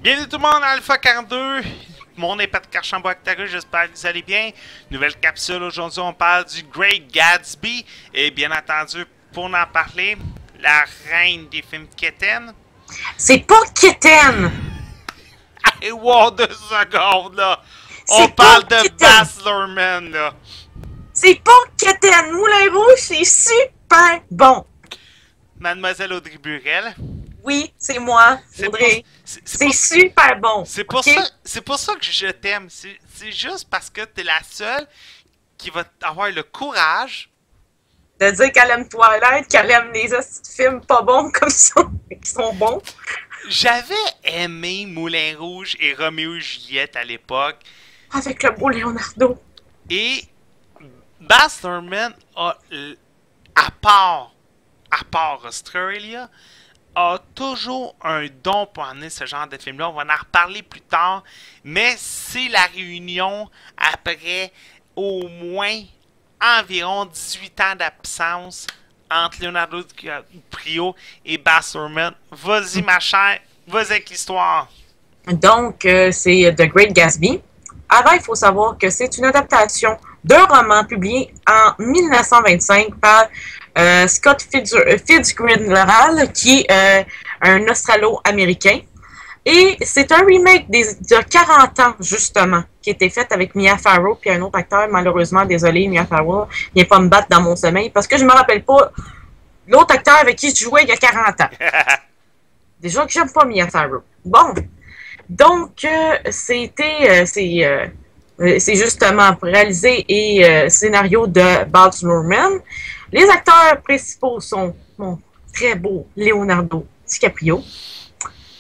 Bienvenue tout le monde à Alpha 42. Mon nom est Patrick Archambault-Actarus, j'espère que vous allez bien. Nouvelle capsule, aujourd'hui on parle du Great Gatsby. Et bien entendu, pour en parler, la reine des films quétaines. C'est pas quétaine! Hey, wow, 2 secondes là! On C'est parle pas de quétaine. Baz Luhrmann là! C'est pas quétaine! Moulin Rouge, c'est super bon! Mademoiselle Audrey Burel. Oui, c'est moi, C'est Audrey. pour- c'est C'est pour- super bon! C'est pour, ok? c'est pour ça que je t'aime. C'est juste parce que t'es la seule qui va avoir le courage. De dire qu'elle aime Twilight, qu'elle aime les hosties de films pas bons comme ça, qui sont bons. J'avais aimé Moulin Rouge et Roméo et Juliette à l'époque. Avec le beau Leonardo. Et Baz Luhrmann a, à part Australia, a toujours un don pour amener ce genre de film-là. On va en reparler plus tard. Mais c'est la réunion après au moins environ 18 ans d'absence entre Leonardo DiCaprio et Baz Luhrmann. Vas-y, ma chère, vas-y avec l'histoire. Donc, c'est The Great Gatsby. Avant, il faut savoir que c'est une adaptation d'un roman publié en 1925 par Scott Fitzgerald, qui est un Australo-américain. Et c'est un remake de 40 ans, justement, qui a été fait avec Mia Farrow puis un autre acteur. Malheureusement, désolé, Mia Farrow vient pas me battre dans mon sommeil parce que je me rappelle pas l'autre acteur avec qui je jouais il y a 40 ans. Déjà que j'aime pas Mia Farrow. Bon, donc c'est justement réalisé et scénario de Baz Luhrmann. Les acteurs principaux sont mon très beau Leonardo DiCaprio.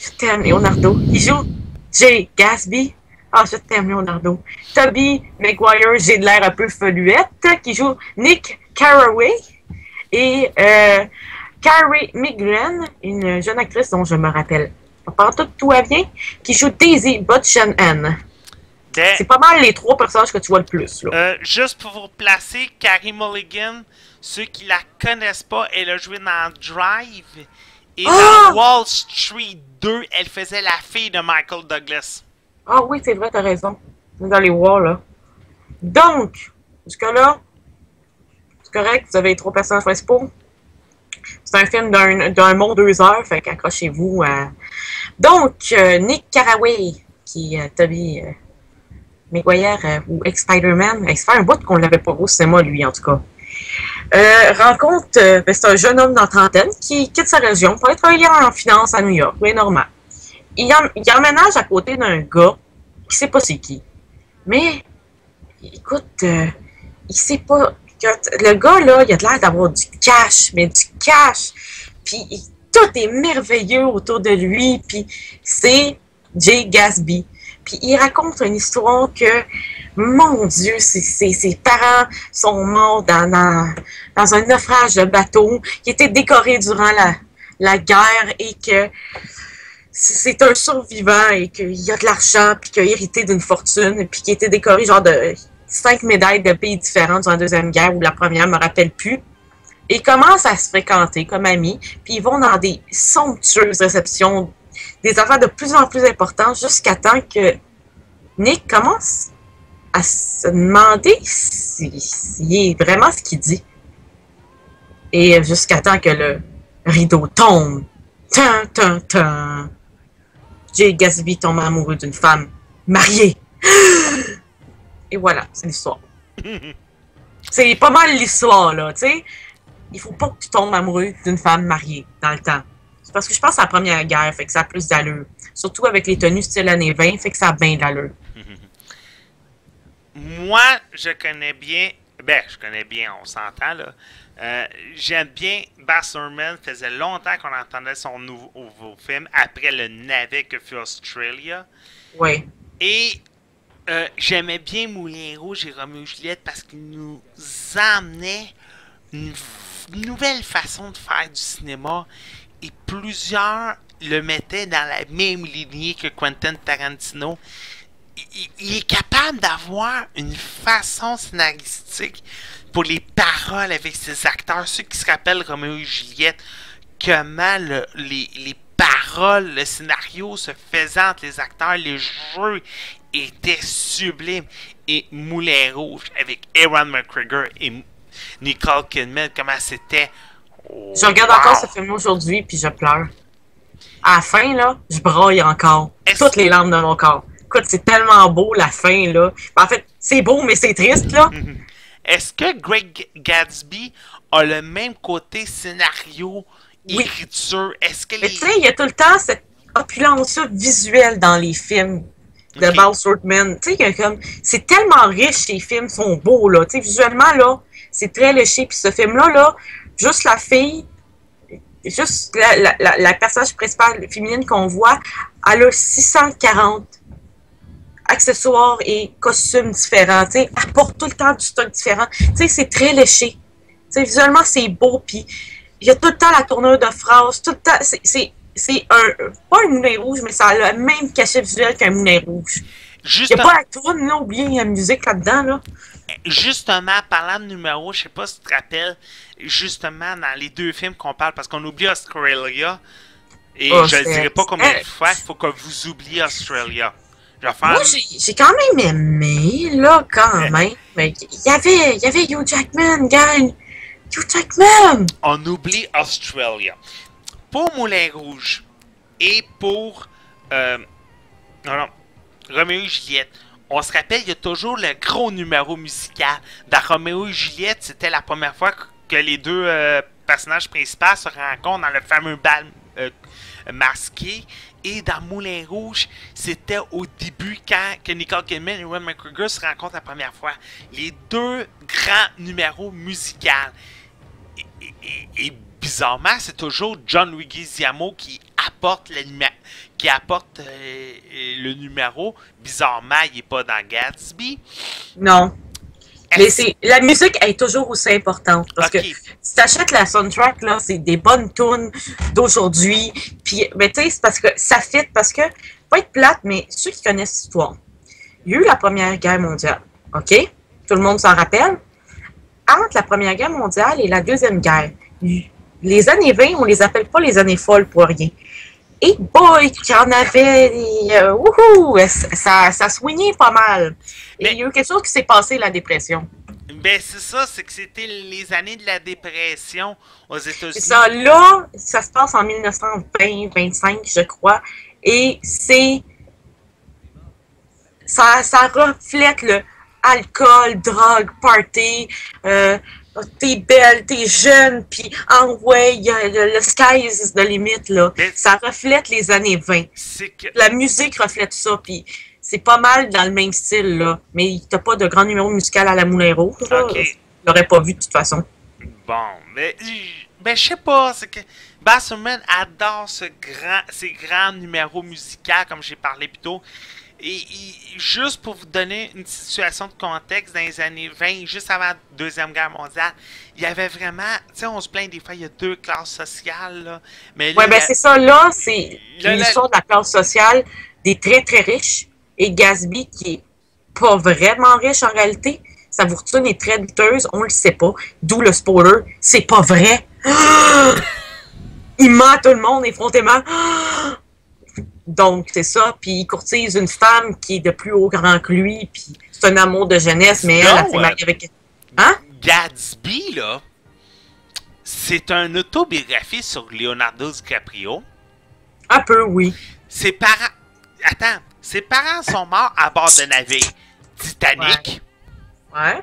Je t'aime, Leonardo. Il joue Jay Gatsby. Ah, je t'aime, Leonardo. Tobey Maguire, j'ai de l'air un peu feluette, qui joue Nick Carraway. Et Carrie Migren, une jeune actrice dont je me rappelle pas tout va bien, qui joue Daisy Buchanan. C'est pas mal les 3 personnages que tu vois le plus. Là. Juste pour vous placer, Carey Mulligan, ceux qui la connaissent pas, elle a joué dans Drive. Et dans Wall Street 2, elle faisait la fille de Michael Douglas. Ah oui, c'est vrai, t'as raison. Dans les walls, là. Donc, jusque-là, c'est correct, vous avez les 3 personnages principaux. C'est un film d'un bon 2 heures, fait qu'accrochez-vous. Donc, Nick Carraway, qui est Tobey Maguire ou ex-Spider-Man, ça fait un bout qu'on l'avait pas au cinéma, lui, en tout cas. Rencontre, c'est un jeune homme dans la trentaine qui quitte sa région pour aller travailler en finance à New York, oui, normal. Il emménage à côté d'un gars qui sait pas c'est qui. Mais, écoute, il sait pas. Le gars, là, il a l'air d'avoir du cash, mais du cash. Puis, tout est merveilleux autour de lui. Puis, c'est Jay Gatsby. Puis, il raconte une histoire que, mon Dieu, ses parents sont morts dans un naufrage de bateau, qui était décoré durant la guerre et que c'est un survivant et qu'il a de l'argent, puis qu'il a hérité d'une fortune, puis qu'il était décoré genre de 5 médailles de pays différents durant la Deuxième Guerre ou la Première, je me rappelle plus. Et ils commencent à se fréquenter comme amis, puis ils vont dans des somptueuses réceptions, des affaires de plus en plus importantes, jusqu'à temps que Nick commence à se demander s'il est vraiment ce qu'il dit. Et jusqu'à temps que le rideau tombe. Tan, tan, tan. Jay Gatsby tombe amoureux d'une femme mariée. Et voilà, c'est l'histoire. C'est pas mal l'histoire, là, tu sais. Il faut pas que tu tombes amoureux d'une femme mariée dans le temps. C'est parce que je pense à la Première Guerre, fait que ça a plus d'allure. Surtout avec les tenues style années 20, fait que ça a bien d'allure. Moi, je connais bien, on s'entend là. J'aime bien Baz Luhrmann. Faisait longtemps qu'on entendait son nouveau film après le navet que fut Australia. Oui. Et j'aimais bien Moulin Rouge et Roméo et Juliette parce qu'il nous amenait une nouvelle façon de faire du cinéma et plusieurs le mettaient dans la même lignée que Quentin Tarantino. Il est capable d'avoir une façon scénaristique pour les paroles avec ses acteurs, ceux qui se rappellent Roméo et Juliette, comment les paroles, le scénario se faisant entre les acteurs, les jeux étaient sublimes. Et Moulin Rouge avec Ewan McGregor et Nicole Kidman, comment c'était. Je regarde encore ce film aujourd'hui, puis je pleure. À la fin, là, je braille encore. Toutes les larmes de mon corps. Écoute, c'est tellement beau, la fin, là. En fait, c'est beau, mais c'est triste, là. Est-ce que Greg Gatsby a le même côté scénario, écriture? Est-ce que mais tu sais, il y a tout le temps cette opulence visuelle dans les films de Baz Luhrmann. Tu sais, comme, c'est tellement riche, ces films sont beaux, là. Tu sais, visuellement, là, c'est très léché. Puis ce film-là, là, juste la fille, juste la personnage principale féminine qu'on voit, elle a 640 accessoires et costumes différents. Tu sais, elle porte tout le temps du stock différent. Tu sais, c'est très léché. Tu sais, visuellement, c'est beau. Puis il y a tout le temps la tournure de phrases. Tout le temps, c'est pas un Moulin Rouge, mais ça a le même cachet visuel qu'un Moulin Rouge. Il n'y a pas la tourne, là, oubliez la musique là-dedans, là. Justement, parlant de numéros, je sais pas si tu te rappelles, justement, dans les deux films qu'on parle, parce qu'on oublie Australia, et je ne dirai pas combien de fois, il faut que vous oubliez Australia. Moi, j'ai quand même aimé, là, quand même. Mais il y avait Hugh Jackman, gang. Hugh Jackman! On oublie Australia. Pour Moulin Rouge et pour Roméo et Juliette, on se rappelle, il y a toujours le gros numéro musical. Dans Roméo et Juliette, c'était la première fois que les deux personnages principaux se rencontrent dans le fameux bal masqué. Et dans Moulin Rouge, c'était au début quand que Nicole Kidman et Ewan McGregor se rencontrent la première fois. Les deux grands numéros musicaux. Et bizarrement, c'est toujours John Leguizamo qui apporte le numéro. Bizarrement, il n'est pas dans Gatsby. Non. Mais la musique est toujours aussi importante. Parce que si tu achètes la soundtrack, là, c'est des bonnes tunes d'aujourd'hui. Puis, ben, tu sais, c'est parce que ça fit. Parce que, pas être plate, mais ceux qui connaissent l'histoire, il y a eu la Première Guerre mondiale. OK? Tout le monde s'en rappelle? Entre la Première Guerre mondiale et la Deuxième Guerre, les années 20, on les appelle pas les années folles pour rien. Et boy, qu'il y en avait, ça swingait pas mal. Et il y a eu quelque chose qui s'est passé, la dépression. Ben c'est ça, c'est que c'était les années de la dépression aux États-Unis. C'est ça, là, ça se passe en 1920-25, je crois. Et ça reflète le alcool, drogue, party, t'es belle, t'es jeune, puis ouais, le sky is the limit, là. Mais ça reflète les années 20. La musique reflète ça, puis c'est pas mal dans le même style, là. Mais t'as pas de grand numéro musical à la Moulin Rouge, là. Je l'aurais pas vu de toute façon. Bon, mais je sais pas, c'est que Baz Luhrmann adore ces grands numéros musicaux, comme j'ai parlé plus tôt. Et juste pour vous donner une situation de contexte, dans les années 20, juste avant la Deuxième Guerre mondiale, il y avait vraiment, tu sais, on se plaint des fois, il y a deux classes sociales, là. Mais là, ben c'est ça, là, c'est l'histoire de la classe sociale des très très riches, et Gatsby qui est pas vraiment riche en réalité. Sa fortune est très douteuse, on le sait pas. D'où le spoiler, c'est pas vrai. Il ment à tout le monde, effrontément. Donc, c'est ça. Puis, il courtise une femme qui est de plus haut grand que lui. Puis, c'est un amour de jeunesse, mais elle s'est mariée avec... Hein? Gatsby, là, c'est une autobiographie sur Leonardo DiCaprio. Un peu, oui. Ses parents... Attends. Ses parents sont morts à bord de navire Titanic. Ouais.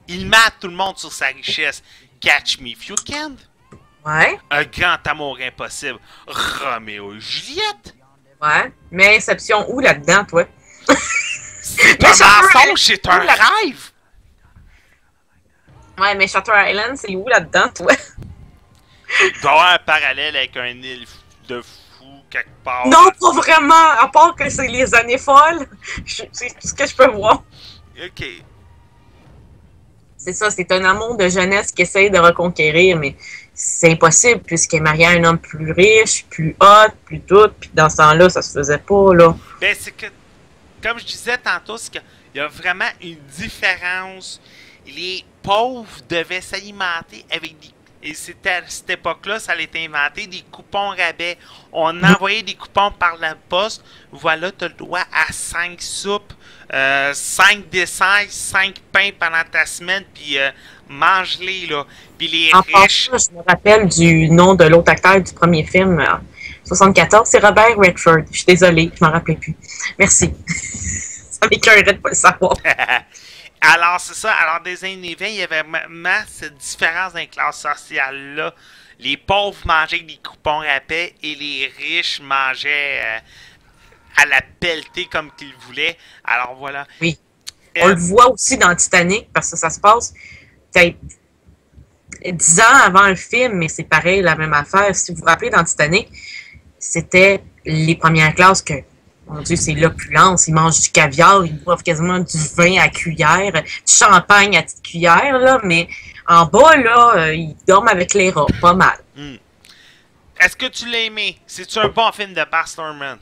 Il mate tout le monde sur sa richesse. Catch Me If You Can. Ouais. Un grand amour impossible. Roméo et Juliette. Ouais. Mais Inception, où là-dedans, toi? C'est un mensonge, c'est un rêve. Ouais, mais Shutter Island, c'est où là-dedans, toi? Il doit y avoir un parallèle avec un île de fou quelque part. Non, pas vraiment. À part que c'est les années folles. C'est tout ce que je peux voir. Ok. C'est ça, c'est un amour de jeunesse qui essaye de reconquérir, mais c'est impossible puisqu'elle est mariée à un homme plus riche, plus hot, plus tout, puis dans ce temps-là, ça se faisait pas, là. Ben, c'est que, comme je disais tantôt, c'est qu'il y a vraiment une différence. Les pauvres devaient s'alimenter avec Et c'était à cette époque-là, ça a été inventé, des coupons rabais. On envoyait des coupons par la poste. Voilà, tu as le droit à 5 soupes, 5 desserts, 5 pains pendant ta semaine, puis mange-les, là. Puis les En riches... passant, je me rappelle du nom de l'autre acteur du premier film, 74, c'est Robert Redford. Je suis désolée, je m'en rappelais plus. Merci. Ça m'écœurait de pas le savoir. Alors, c'est ça. Alors, des années 20, il y avait vraiment cette différence dans les classes sociales-là. Les pauvres mangeaient des coupons rabais et les riches mangeaient à la pelletée comme qu'ils voulaient. Alors, voilà. Oui. On le voit aussi dans Titanic, parce que ça se passe peut-être 10 ans avant le film, mais c'est pareil, la même affaire. Si vous vous rappelez, dans Titanic, c'était les premières classes que, mon Dieu, c'est l'opulence. Ils mangent du caviar, ils boivent quasiment du vin à cuillère, du champagne à petite cuillère, là, mais en bas, là, ils dorment avec les rats, pas mal. Est-ce que tu l'as aimé? C'est-tu un bon film de Baz Luhrmann?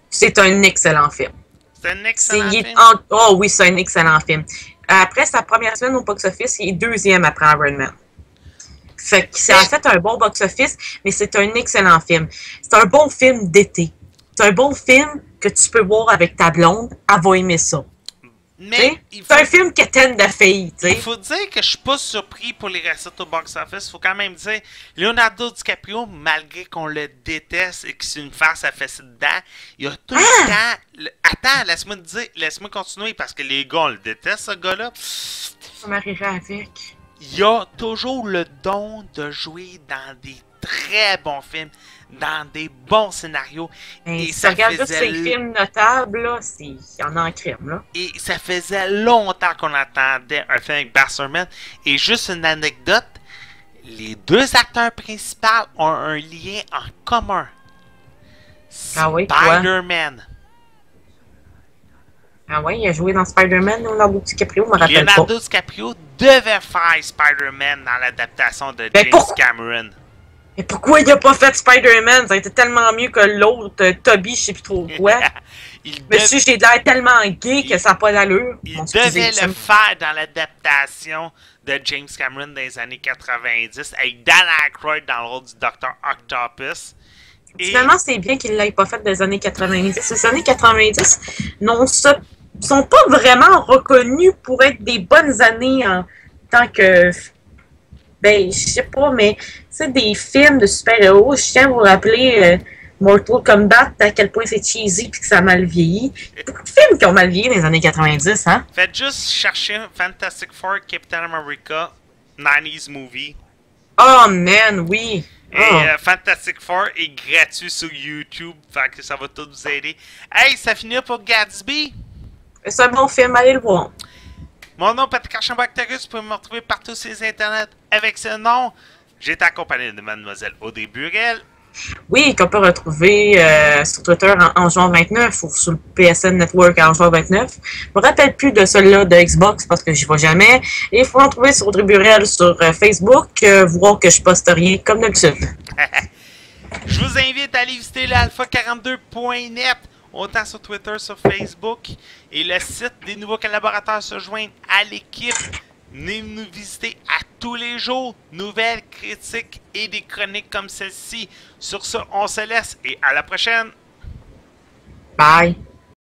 C'est un excellent film. C'est un excellent film? Oh oui, c'est un excellent film. Après sa première semaine au box-office, il est deuxième après Iron Man. Fait que ça a fait un bon box-office, mais c'est un excellent film. C'est un bon film d'été. C'est un bon film que tu peux voir avec ta blonde. Elle va aimer ça. Mais c'est un film qui est de filles. Il faut dire que je suis pas surpris pour les recettes au box-office. Il faut quand même dire, Leonardo DiCaprio, malgré qu'on le déteste et que c'est une farce à fesser dedans, il a tout le temps... Attends, laisse-moi continuer parce que les gars, on le déteste, ce gars-là. Je marierai avec. Il a toujours le don de jouer dans des très bons films, dans des bons scénarios. Et ça regarde juste ces films notables, là, il y en a en crème, là. Et ça faisait longtemps qu'on attendait un film avec Baz Luhrmann. Et juste une anecdote, les deux acteurs principaux ont un lien en commun. Spider-Man. Ah ouais, il a joué dans Spider-Man, Leonardo DiCaprio, je me rappelle pas. Leonardo DiCaprio devait faire Spider-Man dans l'adaptation de James Cameron. Mais pourquoi il a pas fait Spider-Man? Ça a été tellement mieux que l'autre, Toby, je sais plus trop quoi. Monsieur, j'ai l'air tellement gay que ça n'a pas d'allure. Il devait le faire dans l'adaptation de James Cameron dans les années 90 avec Dan Aykroyd dans le rôle du Dr. Octopus. Finalement, c'est bien qu'il ne l'ait pas fait dans les années 90. Les années 90 sont pas vraiment reconnues pour être des bonnes années en tant que... Ben, je sais pas, mais c'est des films de super-héros. Je tiens à vous rappeler Mortal Kombat, à quel point c'est cheesy et que ça a mal vieilli. Il y a beaucoup de films qui ont mal vieilli dans les années 90, hein? Faites juste chercher Fantastic Four, Captain America, 90s movie. Oh man, oui! Et Fantastic Four est gratuit sur YouTube, fait que ça va tout vous aider. Hey, ça finit pour Gatsby? C'est un bon film, allez le voir. Mon nom est Patrick Archambault-Actarus, vous pouvez me retrouver partout sur les internets avec ce nom. J'étais accompagné de mademoiselle Audrey Burel. Oui, qu'on peut retrouver sur Twitter en juin 29 ou sur le PSN Network en juin 29. Je me rappelle plus de celui-là de Xbox parce que j'y vais jamais. Et il faut en trouver sur Audrey Burel sur Facebook, voir que je poste rien comme d'habitude. Je vous invite à aller visiter l'alpha42.net, autant sur Twitter, sur Facebook, et le site des nouveaux collaborateurs se joignent à l'équipe. Venez nous visiter à tous les jours, nouvelles, critiques et des chroniques comme celle-ci. Sur ce, on se laisse et à la prochaine. Bye.